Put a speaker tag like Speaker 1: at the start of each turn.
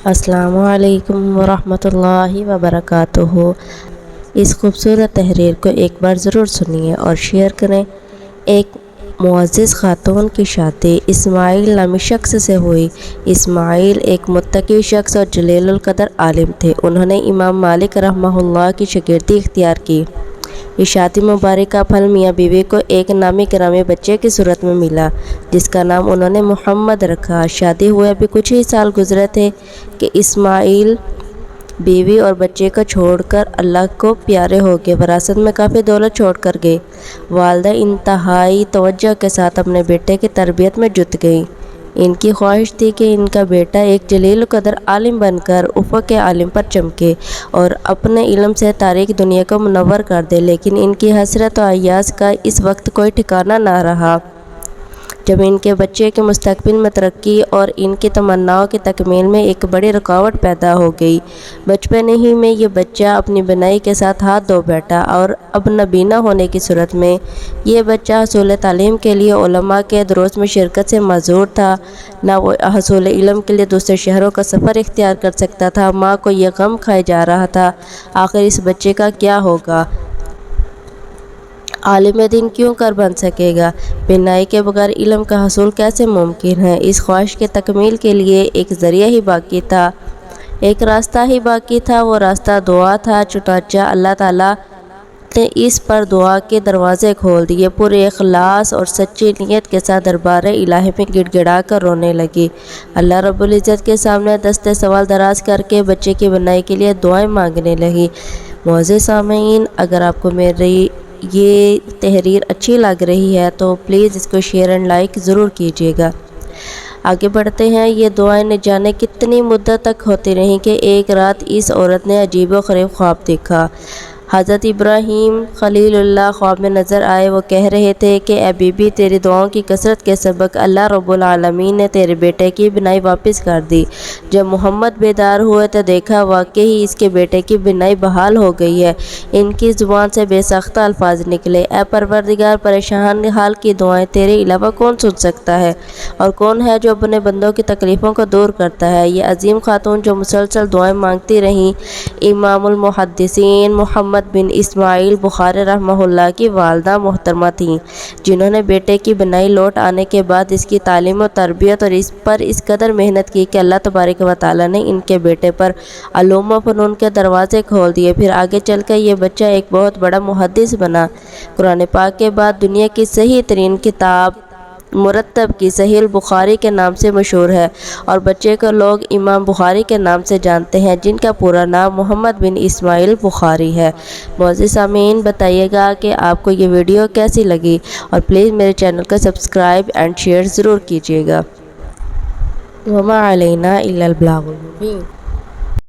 Speaker 1: السلام علیکم ورحمۃ اللہ وبرکاتہ۔ اس خوبصورت تحریر کو ایک بار ضرور سنیے اور شیئر کریں۔ ایک معزز خاتون کی شادی اسماعیل نامی شخص سے ہوئی۔ اسماعیل ایک متقی شخص اور جلیل القدر عالم تھے۔ انہوں نے امام مالک رحمہ اللہ کی شاگردی اختیار کی۔ اس شادی مبارک کا پھل میاں بیوی کو ایک نامی گرامی بچے کی صورت میں ملا، جس کا نام انہوں نے محمد رکھا۔ شادی ہوئے ابھی کچھ ہی سال گزرے تھے کہ اسماعیل بیوی اور بچے کو چھوڑ کر اللہ کو پیارے ہو گئے۔ وراثت میں کافی دولت چھوڑ کر گئے۔ والدہ انتہائی توجہ کے ساتھ اپنے بیٹے کی تربیت میں جٹ گئیں۔ ان کی خواہش تھی کہ ان کا بیٹا ایک جلیل القدر عالم بن کر افق عالم پر چمکے اور اپنے علم سے تاریک دنیا کو منور کر دے، لیکن ان کی حسرت و ایاس کا اس وقت کوئی ٹھکانہ نہ رہا جب ان کے بچے کے مستقبل میں ترقی اور ان کی تمناؤں کی تکمیل میں ایک بڑی رکاوٹ پیدا ہو گئی۔ بچپن ہی میں یہ بچہ اپنی بینائی کے ساتھ ہاتھ دھو بیٹھا اور اب نابینا ہونے کی صورت میں یہ بچہ حصول تعلیم کے لیے علماء کے دروس میں شرکت سے معذور تھا، نہ وہ حصول علم کے لیے دوسرے شہروں کا سفر اختیار کر سکتا تھا۔ ماں کو یہ غم کھائے جا رہا تھا، آخر اس بچے کا کیا ہوگا؟ عالم دین کیوں کر بن سکے گا؟ بینائی کے بغیر علم کا حصول کیسے ممکن ہے؟ اس خواہش کی تکمیل کے لیے ایک ذریعہ ہی باقی تھا، ایک راستہ ہی باقی تھا۔ وہ راستہ دعا تھا۔ چنانچہ اللہ تعالیٰ نے اس پر دعا کے دروازے کھول دیے۔ پورے اخلاص اور سچی نیت کے ساتھ دربار الہی میں گڑ گڑا کر رونے لگی۔ اللہ رب العزت کے سامنے دست سوال دراز کر کے بچے کی بینائی کے لیے دعائیں مانگنے لگی۔ معزز سامعین، اگر آپ کو میری یہ تحریر اچھی لگ رہی ہے تو پلیز اس کو شیئر اینڈ لائک ضرور کیجیے گا۔ آگے بڑھتے ہیں۔ یہ دعائیں نہ جانے کتنی مدت تک ہوتی رہیں کہ ایک رات اس عورت نے عجیب و غریب خواب دیکھا۔ حضرت ابراہیم خلیل اللہ خواب میں نظر آئے۔ وہ کہہ رہے تھے کہ اے بی بی، تیری دعاؤں کی کثرت کے سبب اللہ رب العالمین نے تیرے بیٹے کی بینائی واپس کر دی۔ جب محمد بیدار ہوئے تو دیکھا واقعی اس کے بیٹے کی بینائی بحال ہو گئی ہے۔ ان کی زبان سے بے ساختہ الفاظ نکلے، اے پروردگار، پریشان حال کی دعائیں تیرے علاوہ کون سن سکتا ہے اور کون ہے جو اپنے بندوں کی تکلیفوں کو دور کرتا ہے؟ یہ عظیم خاتون جو مسلسل دعائیں مانگتی رہیں، امام المحدثین محمد بن اسماعیل بخاری رحمہ اللہ کی والدہ محترمہ تھیں، جنہوں نے بیٹے کی بینائی لوٹ آنے کے بعد اس کی تعلیم و تربیت اور اس پر اس قدر محنت کی کہ اللہ تبارک و تعالیٰ نے ان کے بیٹے پر علوم و فنون کے دروازے کھول دیے۔ پھر آگے چل کر یہ بچہ ایک بہت بڑا محدث بنا۔ قرآن پاک کے بعد دنیا کی صحیح ترین کتاب مرتب کی صحیح البخاری کے نام سے مشہور ہے اور بچے کو لوگ امام بخاری کے نام سے جانتے ہیں، جن کا پورا نام محمد بن اسماعیل بخاری ہے۔ معزز سامعین، بتائیے گا کہ آپ کو یہ ویڈیو کیسی لگی اور پلیز میرے چینل کو سبسکرائب اینڈ شیئر ضرور کیجیے گا۔ وما علینا الا البلاغ المبین۔